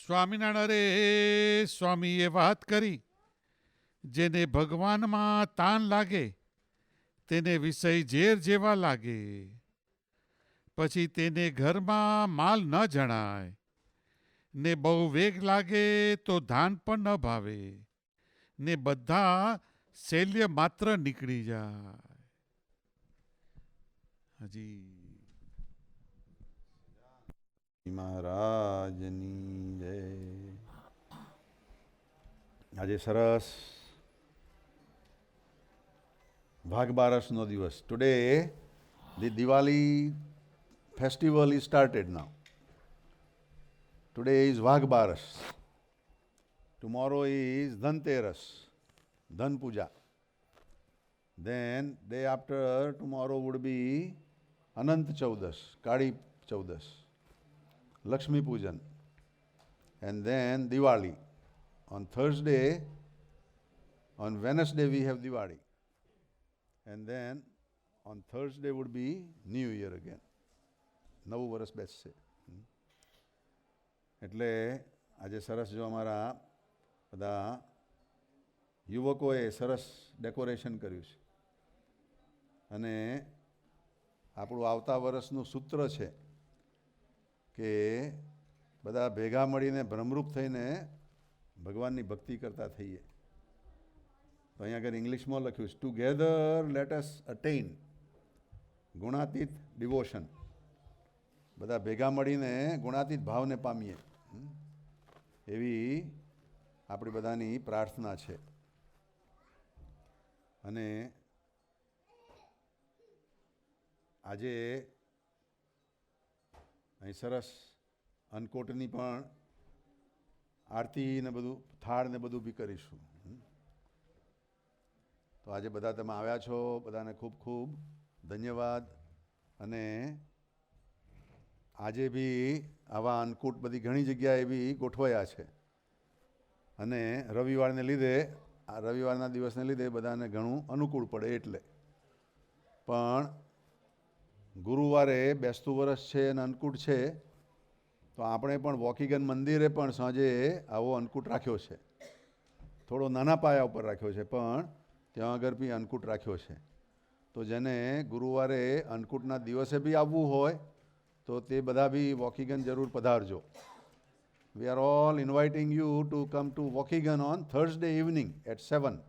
સ્વામિનારાયણ અરે સ્વામીએ વાત કરી, જેને ભગવાનમાં તાન લાગે તેને વિષય ઝેર જેવા લાગે. પછી તેને ઘરમાં માલ ન જણાય ને બહુ વેગ લાગે તો ધાન પણ ન ભાવે ને બધા શૈલ્ય માત્ર નીકળી જાય. હજી મહારાજની જય. આજે સરસ વાઘ બારસનો દિવસ. Today the Diwali festival is started now. Today is Vagh Baras. Tomorrow is Dhanteras, Dhan Puja. Then day after tomorrow would be Anant Chaudas, Kadi Chaudas, Lakshmi Pujan, and then Diwali. On Thursday, on Wednesday we have Diwali, and then on Thursday would be New Year again. નવું વર્ષ બેસશે. એટલે આજે સરસ જો અમારા બધા યુવકોએ સરસ ડેકોરેશન કર્યું છે અને આપણું આવતા વર્ષનું સૂત્ર છે કે બધા ભેગા મળીને ભ્રમરૂપ થઈને ભગવાનની ભક્તિ કરતા થઈએ. તો અહીંયા આગળ ઇંગ્લિશમાં લખ્યું છે, ટુગેધર લેટ અસ અટેઇન ગુણાતીત ડિવોશન. બધા ભેગા મળીને ગુણાતીત ભાવને પામીએ એવી આપણી બધાની પ્રાર્થના છે. અને આજે અહીં સરસ અન્નકોટની પણ આરતી ને બધું થાળ ને બધું બી કરીશું. તો આજે બધા તમે આવ્યા છો, બધાને ખૂબ ખૂબ ધન્યવાદ. અને આજે બી આવા અન્નકૂટ બધી ઘણી જગ્યાએ બી ગોઠવાયા છે અને રવિવારને લીધે આ રવિવારના દિવસને લીધે બધાને ઘણું અનુકૂળ પડે એટલે. પણ ગુરુવારે બેસતું વરસ છે અને અન્નકૂટ છે તો આપણે પણ વોકીગન મંદિરે પણ સાંજે આવો અન્નકૂટ રાખ્યો છે. થોડો નાના પાયા ઉપર રાખ્યો છે પણ ત્યાં આગળ બી અન્નકૂટ રાખ્યો છે. તો જેને ગુરુવારે અન્નકૂટના દિવસે બી આવવું હોય તો તે બધા બી વોકીગન જરૂર પધારજો. We are all inviting you to come to Waukegan on Thursday evening at 7.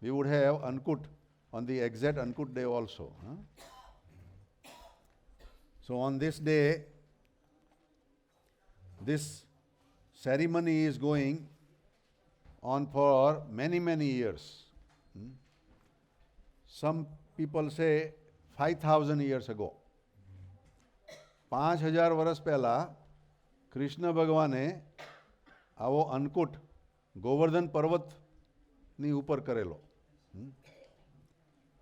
We would have Ankut on the exact Ankut day also. So on this day, this ceremony is going on for many, many years. Some people say 5,000 years ago. 5,000 વર્ષ પહેલાં કૃષ્ણ ભગવાને આવો અન્નકૂટ ગોવર્ધન પર્વતની ઉપર કરેલો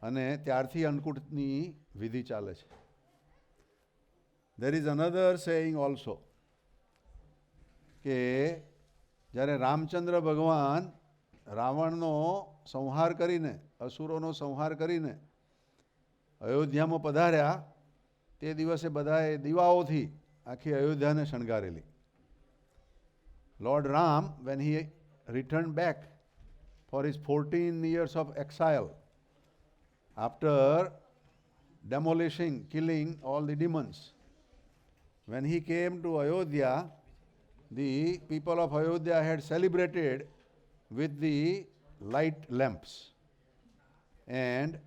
અને ત્યારથી અન્નકૂટની વિધિ ચાલે છે. There is another saying also કે જ્યારે રામચંદ્ર ભગવાન રાવણનો સંહાર કરીને, અસુરોનો સંહાર કરીને અયોધ્યામાં પધાર્યા તે દિવસે બધાએ દીવાઓથી આખી અયોધ્યાને શણગારેલી. Lord Ram, when he returned back for his 14 years of exile, after demolishing, killing all the demons, when he came to Ayodhya, the people of Ayodhya had celebrated with the light lamps. And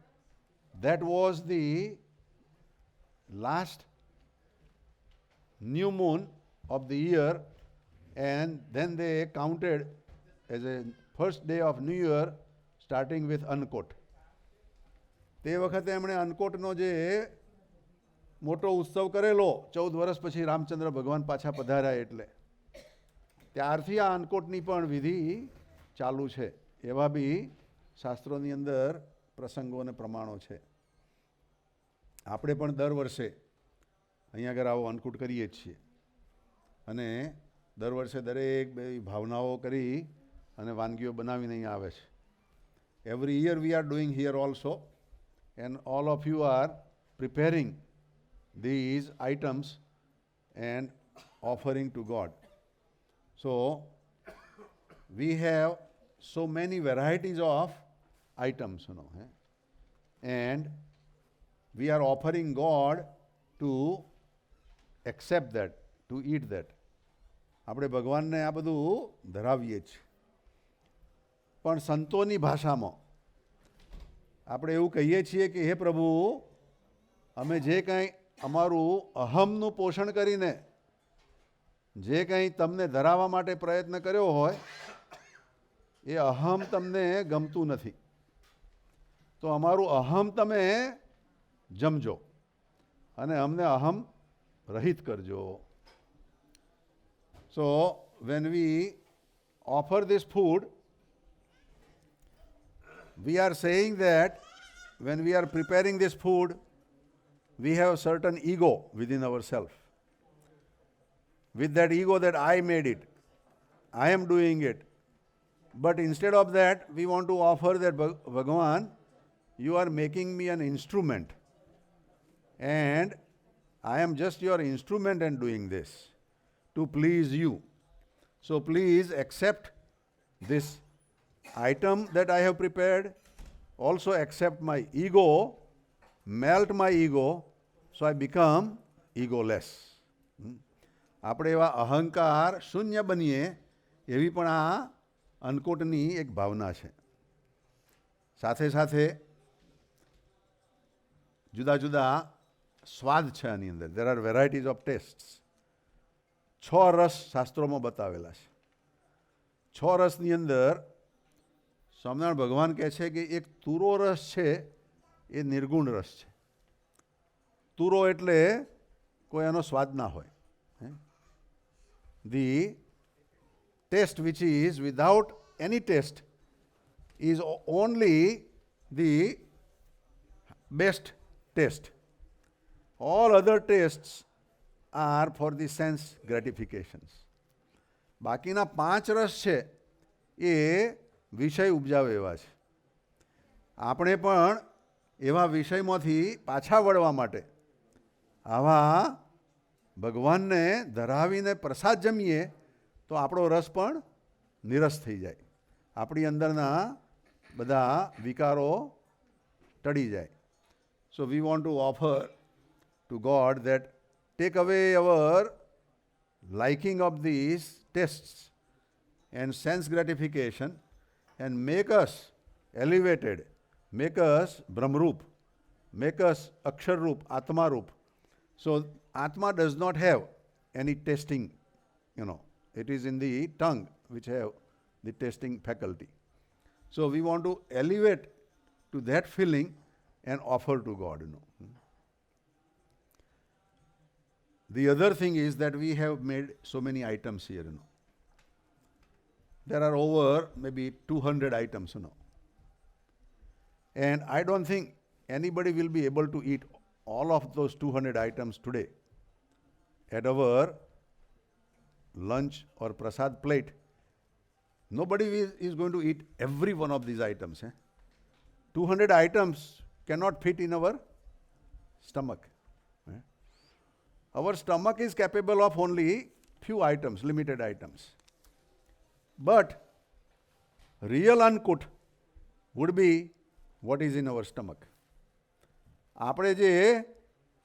that was the last new moon of the year, and then they counted as a first day of new year starting with Ankot. તે વખતે એમણે અન્નકોટનો જે મોટો ઉત્સવ કરેલો 14 વર્ષ પછી રામચંદ્ર ભગવાન પાછા પધાર્યા એટલે ત્યારથી આ અન્નકોટની પણ વિધિ ચાલુ છે. એવા બી શાસ્ત્રોની અંદર પ્રસંગો અને પ્રમાણો છે. આપણે પણ દર વર્ષે અહીંયા આગળ આવો અન્નકૂટ કરીએ જ છીએ અને દર વર્ષે દરેક ભાવનાઓ કરી અને વાનગીઓ બનાવીને અહીંયા આવે છે. Every year we are doing here also and all of you are preparing these items and offering to God. So, we have so many varieties of items, and we are offering God to accept that, to eat that. આપણે ભગવાનને આ બધું ધરાવીએ છીએ. પણ સંતોની ભાષામાં આપણે એવું કહીએ છીએ કે હે પ્રભુ, અમે જે કંઈ અમારું અહમનું પોષણ કરીને જે કંઈ તમને ધરાવવા માટે પ્રયત્ન કર્યો હોય એ અહમ તમને ગમતું નથી, તો અમારું અહમ તમે જમજો અને અમને અહમ રહિત કરજો. So when we offer this food, we are saying that when we are preparing this food, we have a certain ego within ourselves. With that ego that I made it, I am doing it. But instead of that, we want to offer that Bhagavan, you are making me an instrument. And I am just your instrument and doing this to please you. So please accept this item that I have prepared. Also accept my ego, melt my ego, so I become egoless. આપણે એવા અહંકાર શૂન્ય બનીએ એવી પણ આ અન્નકૂટની એક ભાવના છે. સાથે સાથે જુદા જુદા સ્વાદ છે આની અંદર. There are varieties of tests. 6 રસ શાસ્ત્રોમાં બતાવેલા છે. 6 રસની અંદર સ્વામિનારાયણ ભગવાન કહે છે કે એક તુરો રસ છે એ નિર્ગુણ રસ છે. તુરો એટલે કોઈ એનો સ્વાદ ના હોય. The taste which is without any taste is only the best taste. All other tastes are for the sense gratifications. બાકીના 5 રસ છે એ વિષય ઉપજાવે એવા છે. આપણે પણ એવા વિષયમાંથી પાછા વળવા માટે આવા ભગવાનને ધરાવીને પ્રસાદ જમીએ તો આપણો રસ પણ નિરસ થઈ જાય, આપણી અંદરના બધા વિકારો ટળી જાય. So we want to offer to God that take away our liking of these tests and sense gratification and make us elevated, make us Brahmarup, make us Aksharrup, Atmarup. So Atma does not have any tasting, it is in the tongue which have the tasting faculty. So we want to elevate to that feeling and offer to God. The other thing is that we have made so many items here. There are over maybe 200 items. And I don't think anybody will be able to eat all of those 200 items today at our lunch or prasad plate. Nobody is going to eat every one of these items. 200 items cannot fit in our stomach. Our stomach is capable of only few items, limited items. But real unkut would be what is in our stomach. આપણે જે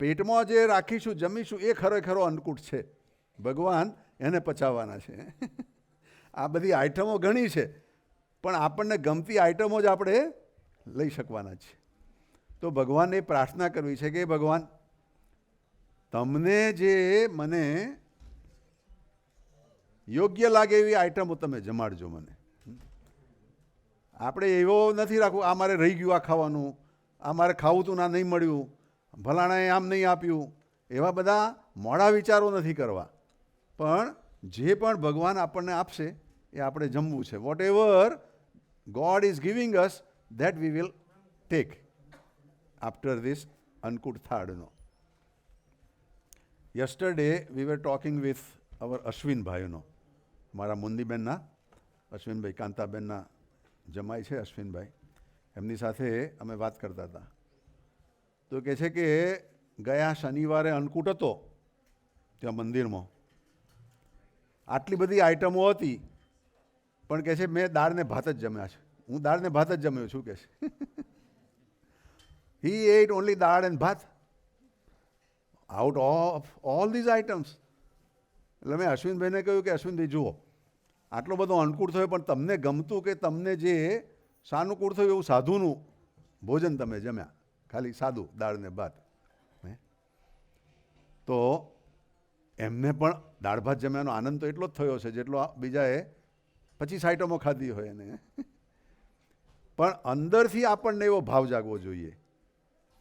પેટમાં જે રાખીશું જમીશું એ ખરેખરો અન્નકૂટ છે. ભગવાન એને પચાવવાના છે. આ બધી આઈટમો ઘણી છે પણ આપણને ગમતી આઈટમો જ આપણે લઈ શકવાના છે. તો ભગવાનને પ્રાર્થના કરવી છે કે ભગવાન તમને જે મને યોગ્ય લાગે એવી આઈટમો તમે જમાડજો મને. આપણે એવો નથી રાખવું આ મારે રહી ગયું આ ખાવાનું, આ મારે ખાવું તું ના નહીં મળ્યું, ભલાણાએ આમ નહીં આપ્યું, એવા બધા મોડા વિચારો નથી કરવા. પણ જે પણ ભગવાન આપણને આપશે એ આપણે જમવું છે. Whatever God is giving us that we will take after this Annakut થાળનો. Yesterday we were talking with our અશ્વિનભાઈનો, મારા મુંદીબેનના અશ્વિનભાઈ, કાંતાબેનના જમાઈ છે અશ્વિનભાઈ, એમની સાથે અમે વાત કરતા હતા. તો કહે છે કે ગયા શનિવારે અન્નકૂટ હતો ત્યાં મંદિરમાં. આટલી બધી આઈટમો હતી, પણ કહે છે મેં દાળ ને ભાત જ જમ્યા છે, હું દાળ ને ભાત જ જમ્યો છું કે છે. હી એટ ઓનલી દાળ એન્ડ ભાત out of all these items. એટલે મેં અશ્વિનભાઈને કહ્યું કે અશ્વિનભાઈ જુઓ, આટલો બધો અનુકૂળ થયો પણ તમને ગમતું કે તમને જે સાનુકૂળ થયું એવું સાધુનું ભોજન તમે જમ્યા, ખાલી સાદું દાળ ને ભાત. તો એમને પણ દાળ ભાત જમ્યાનો આનંદ તો એટલો જ થયો છે જેટલો બીજાએ 25 આઈટમો ખાધી હોય એને. પણ અંદરથી આપણને એવો ભાવ જાગવો જોઈએ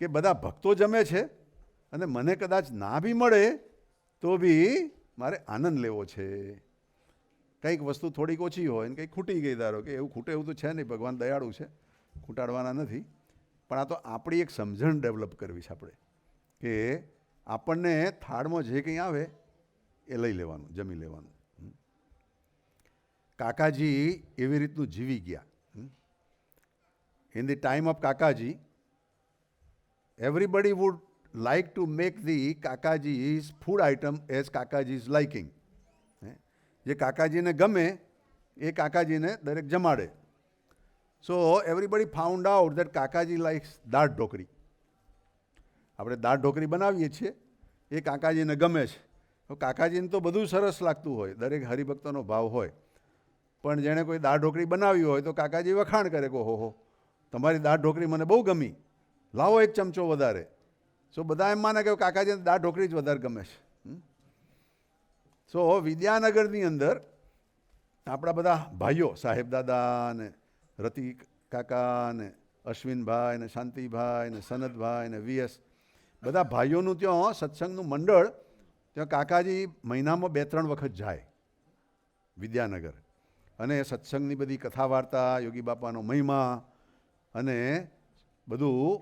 કે બધા ભક્તો જમે છે અને મને કદાચ ના બી મળે તો બી મારે આનંદ લેવો છે. કંઈક વસ્તુ થોડીક ઓછી હોય ને કંઈક ખૂટી ગઈ, ધારો કે એવું ખૂટે એવું તો છે નહીં, ભગવાન દયાળુ છે, ખૂટાડવાના નથી. પણ આ તો આપણી એક સમજણ ડેવલપ કરવી છે આપણે કે આપણને થાળમાં જે કંઈ આવે એ લઈ લેવાનું, જમી લેવાનું. કાકાજી એવી રીતનું જીવી ગયા. In the time of Kakaji everybody would like to make the Kakaji's food item as Kakaji's liking. જે કાકાજીને ગમે એ કાકાજીને દરેક જમાડે. So everybody found out that Kakaji likes dal dhokli. આપણે દાળ ઢોકળી બનાવીએ છીએ, એ કાકાજીને ગમે છે. તો કાકાજીને તો બધું સરસ લાગતું હોય, દરેક હરિભક્તોનો ભાવ હોય, પણ જેણે કોઈ દાળ ઢોકળી બનાવી હોય તો કાકાજી વખાણ કરે કે હો તમારી દાળ ઢોકળી મને બહુ ગમી, લાવો એક ચમચો વધારે. સો બધા એમ માને કે કાકાજીને દાળ ઢોકળી જ વધારે ગમે છે. સો વિદ્યાનગરની અંદર આપણા બધા ભાઈઓ, સાહેબ દાદા ને રતિ કાકા ને અશ્વિનભાઈ ને શાંતિભાઈ ને સનતભાઈ ને વીએસ, બધા ભાઈઓનું ત્યાં સત્સંગનું મંડળ, ત્યાં કાકાજી મહિનામાં 2-3 વખત જાય વિદ્યાનગર, અને સત્સંગની બધી કથા વાર્તા, યોગી બાપાનો મહિમા અને બધું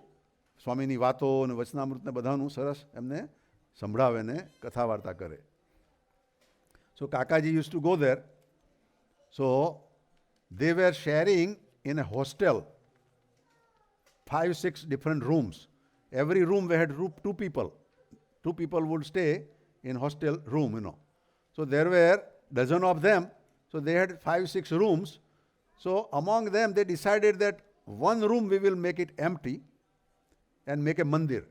સ્વામીની વાતો અને વચનામૃતને બધાનું સરસ એમને સંભળાવે ને કથા વાર્તા કરે. સો કાકાજી used to go there. So they were sharing in a hostel 5-6 different rooms. Every room they had 2 people. 2 people would stay in hostel room, you know. So there were dozen of them. So they had 5-6 rooms. So among them they decided that one room we will make it empty and make a mandir.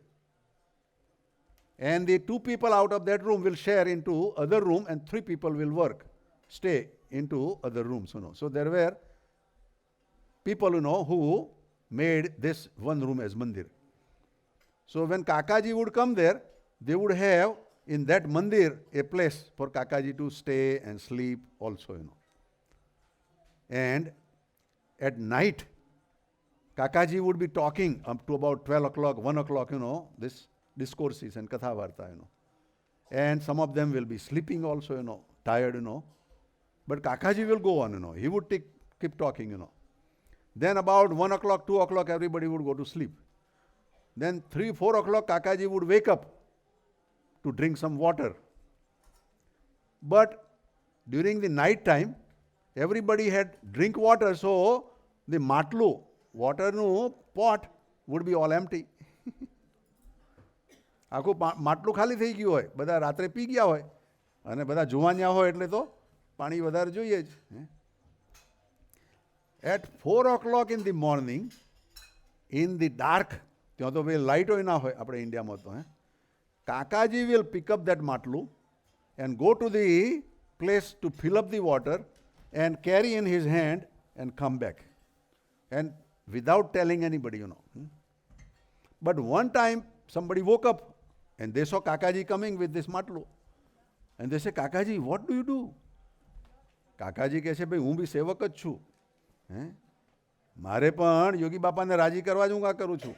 And the 2 people out of that room will share into other room and 3 people will work, stay into other rooms, you know. So there were people, you know, who made this one room as mandir. So when Kakaji would come there, they would have in that mandir a place for Kakaji to stay and sleep also, you know. And at night, Kakaji would be talking up to about 12 o'clock, 1 o'clock, you know, this discourses and katha varta, you know. And some of them will be sleeping also, you know, tired, you know. But Kakaji will go on, you know. He would keep talking, you know. Then about 1 o'clock, 2 o'clock, everybody would go to sleep. Then 3-4 o'clock, Kakaji would wake up to drink some water. But during the night time, everybody had drink water, so the matlu, water no pot, would be all empty. આખું માટલું ખાલી થઈ ગયું હોય, બધા રાત્રે પી ગયા હોય અને બધા જુવાનિયા હોય એટલે તો પાણી વધારે જોઈએ જ. At 4 o'clock in the morning, in the dark, ત્યાં તો ભાઈ લાઇટો ના હોય આપણે ઇન્ડિયામાં તો, કાકાજી will pick up that માટલું and go to the place to fill up the water and carry in his hand and come back. And without telling anybody, you know. But one time somebody woke up and they saw Kakaji coming with this matlu. And they say, Kakaji, what do you do? Kakaji કહે છે ભાઈ હું બી સેવક જ છું, મારે પણ યોગી બાપાને રાજી કરવા જ હું આ કરું છું.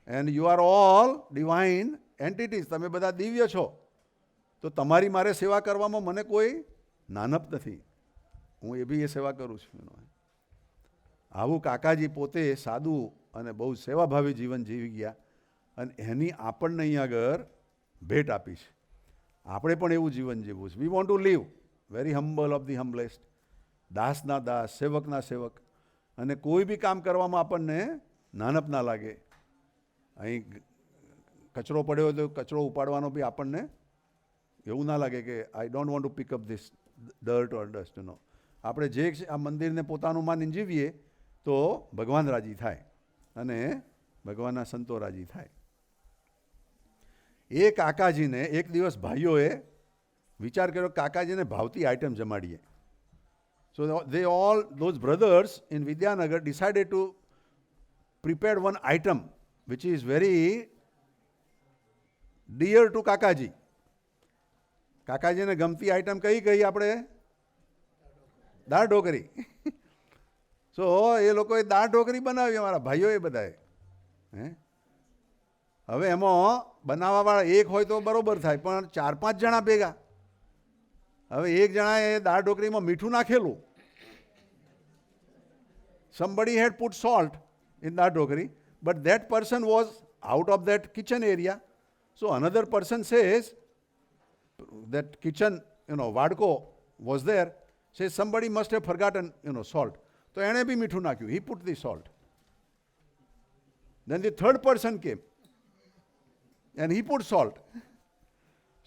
And you are all divine entities, તમે બધા દિવ્ય છો, તો તમારી મારે સેવા કરવામાં મને કોઈ નાનપ નથી, હું એ બી એ સેવા કરું છું. આવું કાકાજી પોતે સાદું અને બહુ સેવાભાવી જીવન જીવી ગયા અને એની આપણને અહીં આગળ ભેટ આપી છે. આપણે પણ એવું જીવન જીવવું છે. We want to live very humble of the humblest, દાસના દાસ, સેવકના સેવક, અને કોઈ બી કામ કરવામાં આપણને નાનપ ના લાગે. અહીં કચરો પડ્યો હોય તો કચરો ઉપાડવાનો બી આપણને એવું ના લાગે કે I don't want to pick up this dirt or dust નો. આપણે જે આ મંદિરને પોતાનું માની જીવીએ તો ભગવાન રાજી થાય અને ભગવાનના સંતો રાજી થાય. એ કાકાજીને એક દિવસ ભાઈઓએ વિચાર કર્યો કાકાજીને ભાવતી item જમાડીએ. So they all, those brothers in Vidyanagar decided to prepare one item which is very dear to કાકાજી. કાકાજીને ગમતી આઈટમ કઈ કઈ આપણે? દાળ ઢોકરી. સો એ લોકોએ દાળ ઢોકરી બનાવી અમારા ભાઈઓએ બધાએ. હવે એમાં બનાવવાવાળા એક હોય તો બરોબર થાય, પણ 4-5 જણા ભેગા. હવે એક જણાએ દાળ ઢોકરીમાં મીઠું નાખેલું. Somebody had put salt in that ઢોકરી, but that person was out of that kitchen area. So another person says, that kitchen, વાડકો was there, says somebody must have forgotten, salt. તો એણે બી મીઠું નાખ્યું. He put the salt. Then the third person came and he put salt.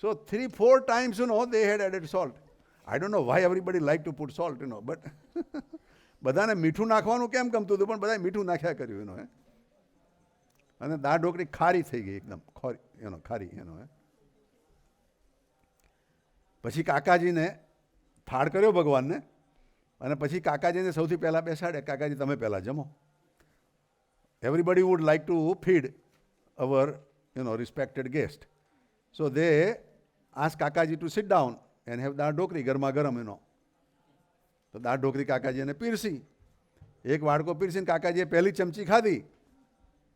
So 3-4 times, they had added salt. I don't know why everybody liked to put salt, but બધાને મીઠું નાખવાનું કેમ ગમતું હતું, પણ બધાએ મીઠું નાખ્યા કર્યું અને દાળ ઢોકળી ખારી થઈ ગઈ એકદમ ખારી પછી કાકાજીને થાળ કર્યો ભગવાનને અને પછી કાકાજીને સૌથી પહેલાં બેસાડ્યા. કાકાજી તમે પહેલાં જમો. Everybody would like to feed our respected guest. So they asked કાકાજી to sit down and have dal dhokli ગરમા ગરમ. તો દાળ ઢોકળી કાકાજીને પીરસી. એક વાડકો પીરસીને કાકાજીએ પહેલી ચમચી ખાધી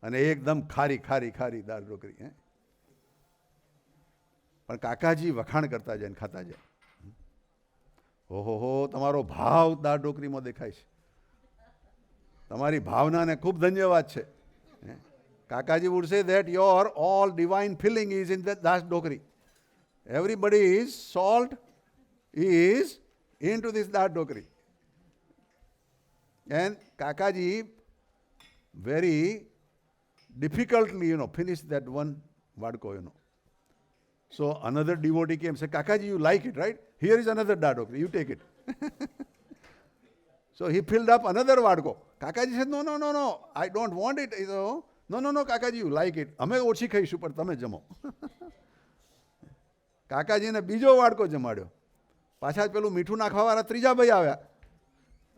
અને એકદમ ખારી ખારી ખારી દાળ ઢોકળી. પણ કાકાજી વખાણ કરતા જાય ને ખાતા જાય. ઓહો, તમારો ભાવ દાળ ઢોકળીમાં દેખાય છે. તમારી ભાવનાને ખૂબ ધન્યવાદ છે. Kakaji would say that your all divine filling is in that das dokri. Everybody's salt is into this das dokri. And Kakaji very difficultly, finished that one vadko, So another devotee came and said, Kakaji, you like it, right? Here is another das dokri. You take it. So he filled up another vadko. Kakaji said, no, I don't want it. No, કાકાજી, you like it. અમે ઓછી ખાઈશું પણ તમે જમો. કાકાજીને બીજો વાડકો જમાડ્યો. પાછા પેલું મીઠું નાખવાવાળા ત્રીજા ભાઈ આવ્યા.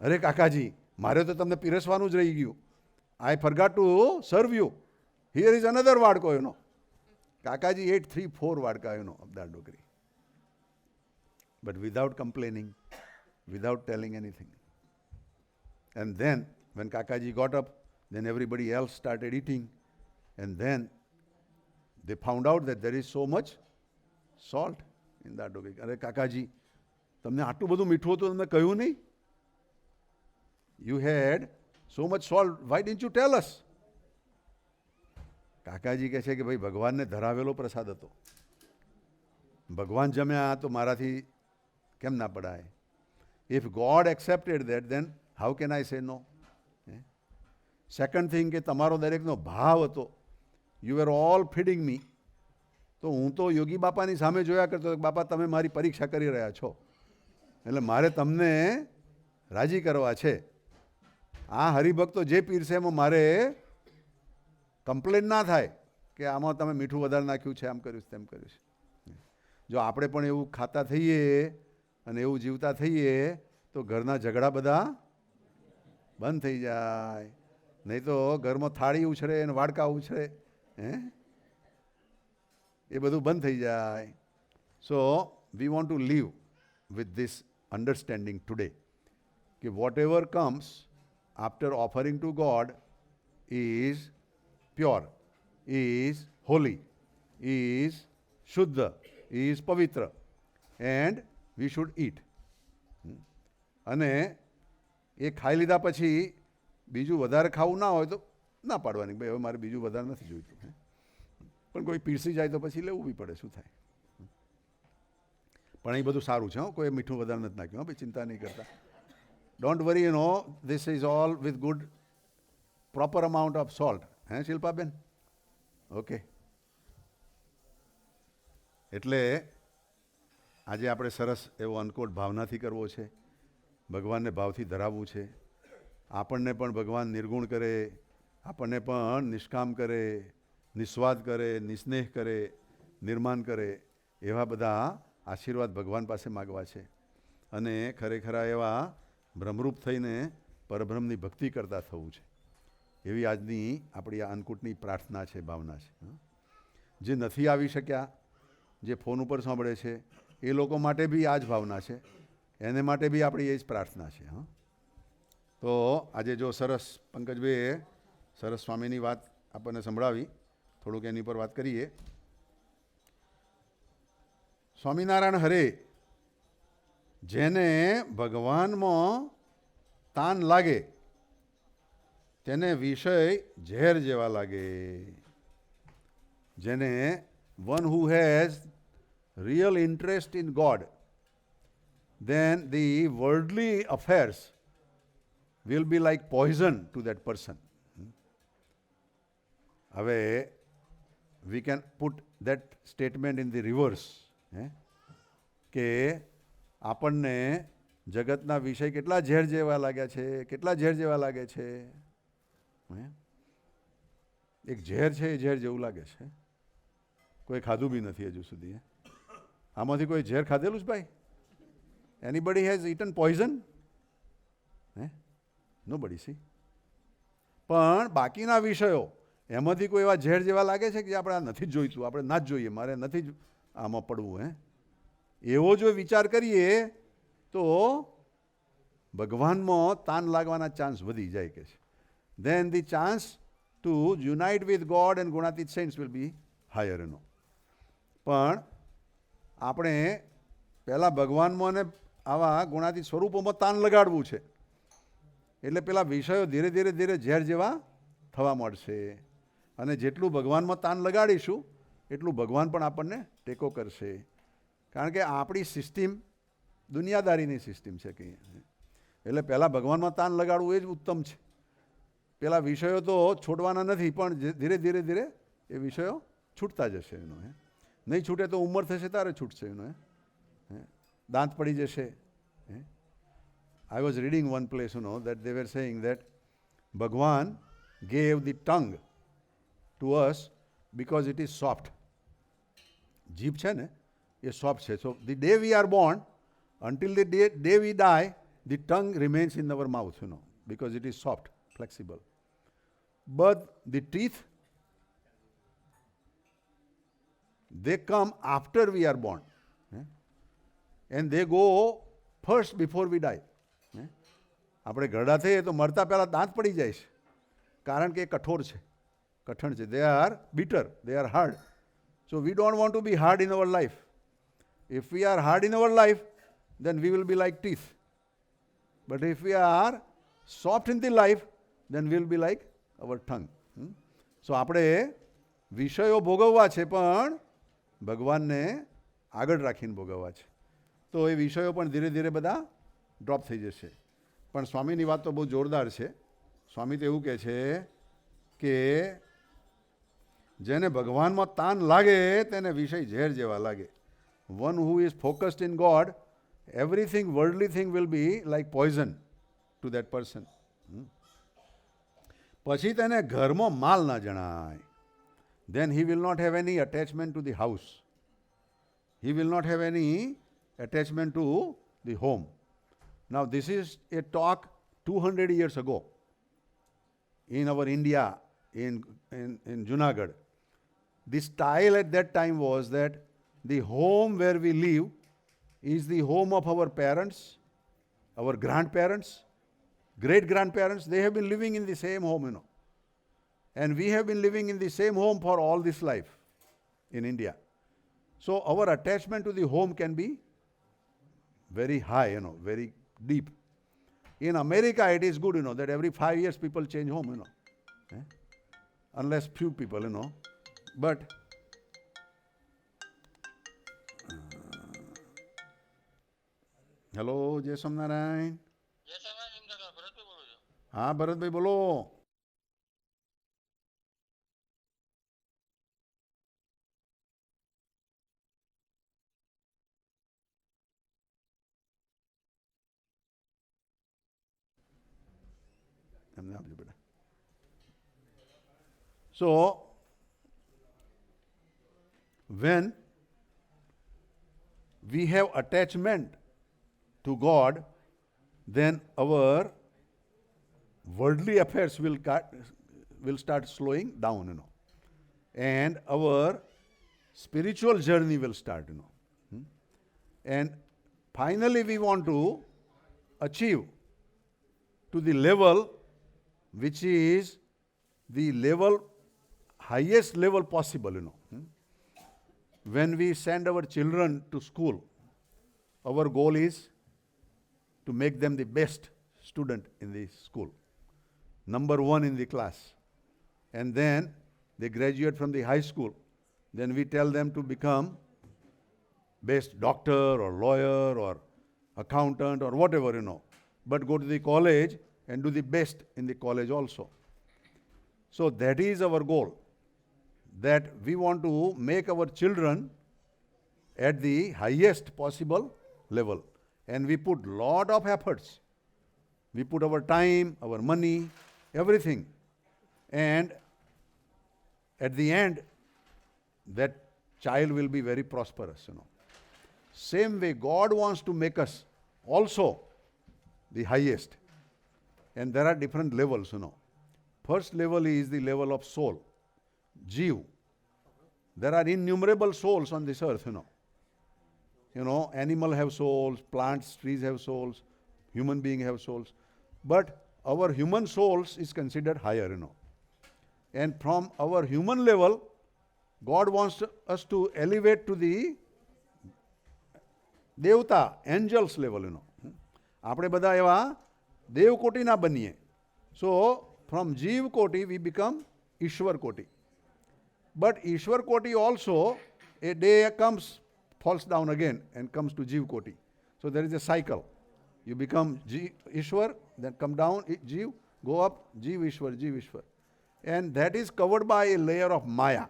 અરે કાકાજી, મારે તો તમને પીરસવાનું જ રહી ગયું. I forgot to serve you. Here is another વાડકો, કાકાજી ate 3-4 વાડકા, of that ઢોકરી. But without complaining, without telling anything. And then, when Kakaji got up, then everybody else started eating. And then they found out that there is so much salt in that ઢોકળી. અરે કાકાજી, તમને આટલું બધું મીઠું હતું, તમને કહ્યું નહીં? You had so much salt, why didn't you tell us? કાકાજી કહે છે કે ભાઈ ભગવાનને ધરાવેલો પ્રસાદ હતો. ભગવાન જમ્યા તો મારાથી કેમ ના પડાય? If God accepted that, then how can I say no? Second thing કે તમારો દરેકનો ભાવ હતો. યુ આર ઓલ ફીડિંગ મી. તો હું તો યોગી બાપાની સામે જોયા કરતો, બાપા તમે મારી પરીક્ષા કરી રહ્યા છો, એટલે મારે તમને રાજી કરવા છે. આ હરિભક્તો જે પીરસે એમાં મારે કમ્પ્લેન ના થાય કે આમાં તમે મીઠું વધારે નાખ્યું છે, આમ કર્યું છે, તેમ કર્યું છે. જો આપણે પણ એવું ખાતા થઈએ અને એવું જીવતા થઈએ તો ઘરના ઝઘડા બધા બંધ થઈ જાય. નહીં તો ઘરમાં થાળી ઉછળે અને વાડકા ઉછળે, એ બધું બંધ થઈ જાય. So we want to live with this understanding today કે whatever comes after offering to God is pure, is holy, is શુદ્ધ, ઇઝ પવિત્ર, એન્ડ વી શુડ ઈટ. અને એ ખાઈ લીધા પછી બીજું વધારે ખાવું ના હોય તો ના પાડવાની, ભાઈ હવે મારે બીજું વધારે નથી જોઈતું. પણ કોઈ પીરસી જાય તો પછી લેવું બી પડે, શું થાય. પણ એ બધું સારું છે, કોઈ મીઠું વધારે નથી નાખ્યું, ભાઈ ચિંતા નહીં કરતા. Don't worry, this is all with good proper amount of salt. હે શિલ્પાબેન? ઓકે. એટલે આજે આપણે સરસ એવો અન્નકોટ ભાવનાથી કરવો છે, ભગવાનને ભાવથી ધરાવવું છે. આપણને પણ ભગવાન નિર્ગુણ કરે, આપણને પણ નિષ્કામ કરે, નિસ્વાદ કરે, નિસ્નેહ કરે, નિર્માણ કરે, એવા બધા આશીર્વાદ ભગવાન પાસે માગવા છે. અને ખરેખરા એવા ભ્રમરૂપ થઈને પરબ્રહ્મની ભક્તિ કરતા થવું છે. એવી આજની આપણી આ અન્નકૂટની પ્રાર્થના છે, ભાવના છે. જે નથી આવી શક્યા, જે ફોન ઉપર સાંભળે છે, એ લોકો માટે બી આ જ ભાવના છે. એને માટે બી આપણી એ જ પ્રાર્થના છે. તો આજે જો સરસ પંકજભાઈએ સરસ સ્વામીની વાત આપણને સંભળાવી, થોડુંક એની પર વાત કરીએ. સ્વામિનારાયણ હરે, જેને ભગવાનમાં તાન લાગે તેને વિષય ઝેર જેવા લાગે. જેને one who has real interest in God, then the worldly affairs will be like poison to that person. હવે we can put that statement in the reverse. કે આપણને જગતના વિષય કેટલા ઝેર જેવા લાગ્યા છે, કેટલા ઝેર જેવા લાગે છે. એક ઝેર છે, એ ઝેર જેવું લાગે છે. કોઈ ખાધું બી નથી હજુ સુધી. આમાંથી કોઈ ઝેર ખાધેલું છે ભાઈ? Anybody has eaten poison? Nobody. C. પણ બાકીના વિષયો એમાંથી કોઈ એવા ઝેર જેવા લાગે છે કે આપણે આ નથી જ જોઈતું, આપણે ના જ જોઈએ, મારે નથી જ આમાં પડવું. એવો જો વિચાર કરીએ તો ભગવાનમાં તાન લાગવાના ચાન્સ વધી જાય કે છે. Then the chance to unite with God and Guणाતીત saints will be higher. પણ આપણે પહેલાં ભગવાનમાં ને આવા ગુણાતીત સ્વરૂપોમાં તાન લગાડવું છે. એટલે પેલા વિષયો ધીરે ધીરે ધીરે ઝેર જેવા થવા મળશે. અને જેટલું ભગવાનમાં તાન લગાડીશું એટલું ભગવાન પણ આપણને ટેકો કરશે. કારણ કે આપણી સિસ્ટમ દુનિયાદારીની સિસ્ટમ છે કંઈ. એટલે પહેલાં ભગવાનમાં તાન લગાડવું એ જ ઉત્તમ છે. પેલા વિષયો તો છોડવાના નથી, પણ ધીરે ધીરે ધીરે એ વિષયો છૂટતા જશે. નહીં છૂટે તો ઉંમર થશે ત્યારે છૂટશે. દાંત પડી જશે. I was reading one place, that they were saying that Bhagwan gave the tongue to us because it is soft. જીભ છે ને એ સોફ્ટ છે. So the day we are born, until the day we die, the tongue remains in our mouth, because it is soft, flexible. But the teeth, they come after we are born. And they go first before we die. આપણે ઘરડા થઈએ તો મરતા પહેલાં દાંત પડી જાય છે, કારણ કે એ કઠોર છે, કઠણ છે. They are bitter, they are hard. So we don't want to be hard in our life. If we are hard in our life, then we will be like teeth. But if we are soft in the life, then we will be like our tongue. So આપણે વિષયો ભોગવવા છે, પણ ભગવાનને આગળ રાખીને ભોગવવા છે. તો એ વિષયો પણ ધીરે ધીરે બધા ડ્રોપ થઈ જશે. પણ સ્વામીની વાત તો બહુ જોરદાર છે. સ્વામી તો એવું કહે છે કે જેને ભગવાનમાં તાન લાગે તેને વિષય ઝેર જેવા લાગે. One who is focused in God, everything, worldly thing will be like poison to that person. પછી તેને ઘરમાં માલ ના જણાય. Then he will not have any attachment to the house. He will not have any attachment to the home. Now this is a talk 200 years ago in our India, in Junagadh. The style at that time was that the home where we live is the home of our parents, our grandparents, great-grandparents. They have been living in the same home, And we have been living in the same home for all this life in India. So our attachment to the home can be very high, very deep. In America, it is good, that every 5 years people change home, Unless few people, But hello, જય સ્વામિનારાયણ. હા ભરતભાઈ બોલો. એમને આપજો બેટા. So, when we have attachment to God, then our worldly affairs will start slowing down, and our spiritual journey will start, And finally, we want to achieve to the level which is the highest level possible, When we send our children to school, our goal is to make them the best student in the school, number one in the class. And then they graduate from the high school. Then we tell them to become best doctor or lawyer or accountant or whatever, But go to the college and do the best in the college also. So that is our goal, that we want to make our children at the highest possible level. And we put lot of efforts. We put our time, our money, everything. And at the end, that child will be very prosperous, Same way, God wants to make us also the highest. And there are different levels, First level is the level of soul, Jeev. There are innumerable souls on this earth, Animal have souls, plants, trees have souls, human beings have souls. But our human souls is considered higher, And from our human level, God wants us to elevate to the Devta, angels level, આપણે બધા એવા દેવકોટીના બનીએ. So, from Jeev Koti, we become Ishwar Koti. But Ishwar Koti also, a day comes, falls down again and comes to Jeev Koti. So there is a cycle. You become Ishwar, then come down, Jeev, go up, Jeev Ishwar, Jeev Ishwar. And that is covered by a layer of Maya.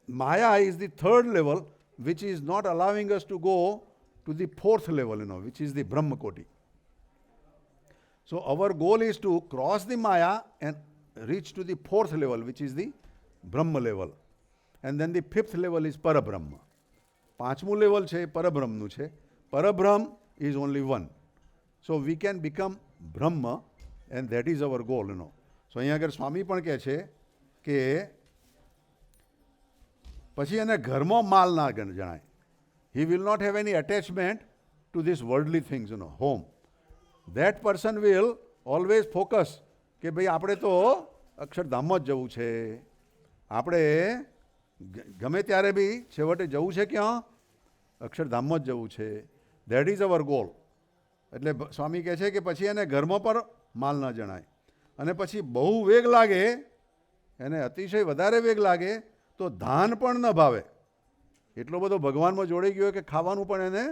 Maya is the third level, which is not allowing us to go to the fourth level, which is the Brahma Koti. So our goal is to cross the Maya and reach to the fourth level, which is the Brahma level. And then the fifth level is Parabrahma. પાંચમું level છે પરબ્રહ્મનું છે. Parabrahm is only one. So we can become Brahma, and that is our goal, So અહીંયા આગળ સ્વામી પણ કહે છે કે પછી એને ઘરમાં માલ ના જણાય. He will not have any attachment to these worldly things, home. That person will always focus કે ભાઈ આપણે તો અક્ષરધામ જ જવું છે. આપણે ગમે ત્યારે બી છેવટે જવું છે ક્યાં? અક્ષરધામમાં જ જવું છે. That is our goal. એટલે સ્વામી કહે છે કે પછી એને ઘરમાં પર માલ ન જણાય. અને પછી બહુ વેગ લાગે, એને અતિશય વધારે વેગ લાગે તો ધાન પણ ન ભાવે. એટલો બધો ભગવાનમાં જોડાઈ ગયો કે ખાવાનું પણ એને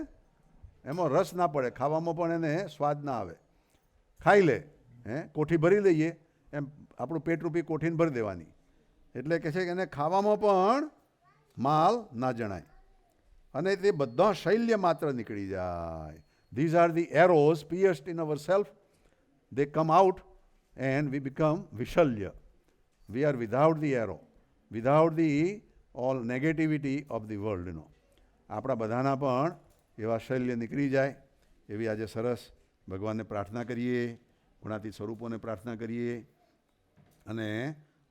એમાં રસ ના પડે, ખાવામાં પણ એને સ્વાદ ના આવે. ખાઈ લે, કોઠી ભરી લઈએ, એમ આપણું પેટ રૂપી કોઠીને ભરી દેવાની. એટલે કહે છે કે એને ખાવામાં પણ માલ ના જણાય. અને તે બધા શૈલ્ય માત્ર નીકળી જાય. These are the arrows pierced in ourselves. They come out and we become Vishalya. We are without the arrow, without the all negativity of the world, આપણા બધાના પણ એવા શૈલ્ય નીકળી જાય એવી આજે સરસ ભગવાનને પ્રાર્થના કરીએ, ગુણાતીત સ્વરૂપોને પ્રાર્થના કરીએ અને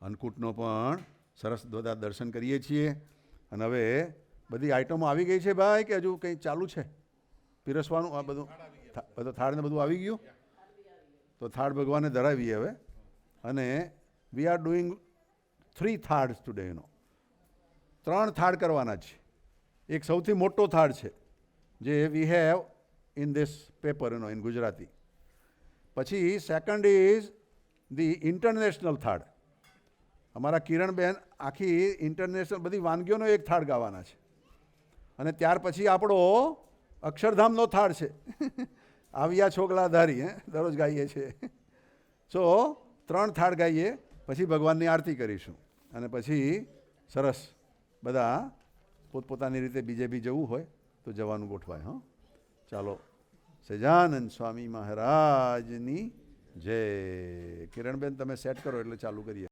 અન્નકૂટનો પણ સરસ બધા દર્શન કરીએ છીએ. અને હવે બધી આઈટમો આવી ગઈ છે ભાઈ કે હજુ કંઈ ચાલુ છે પીરસવાનું? આ બધું બધું થાળ ને બધું આવી ગયું? તો થાળ ભગવાનને ધરાવીએ હવે. અને વી આર ડુઈંગ 3 થાળ્સ ટુડે, 3 થાળ કરવાના છે. એક સૌથી મોટો થાળ છે જે we have in this paper, in Gujarati. પછી સેકન્ડ ઇઝ ધી ઇન્ટરનેશનલ થાળ. અમારા કિરણબેન આખી ઇન્ટરનેશનલ બધી વાનગીઓનો એક થાળ ગાવાના છે. અને ત્યાર પછી આપણો અક્ષરધામનો થાળ છે. આવ્યા છોકલા ધારી, દરરોજ ગાઈએ છીએ. સો 3 થાળ ગાઈએ, પછી ભગવાનની આરતી કરીશું. અને પછી સરસ બધા પોતપોતાની રીતે બીજે બી જવું હોય તો જવાનું ગોઠવાય. ચાલો, સહજાનંદ સ્વામી મહારાજની જય. કિરણબેન તમે સેટ કરો એટલે ચાલુ કરીએ.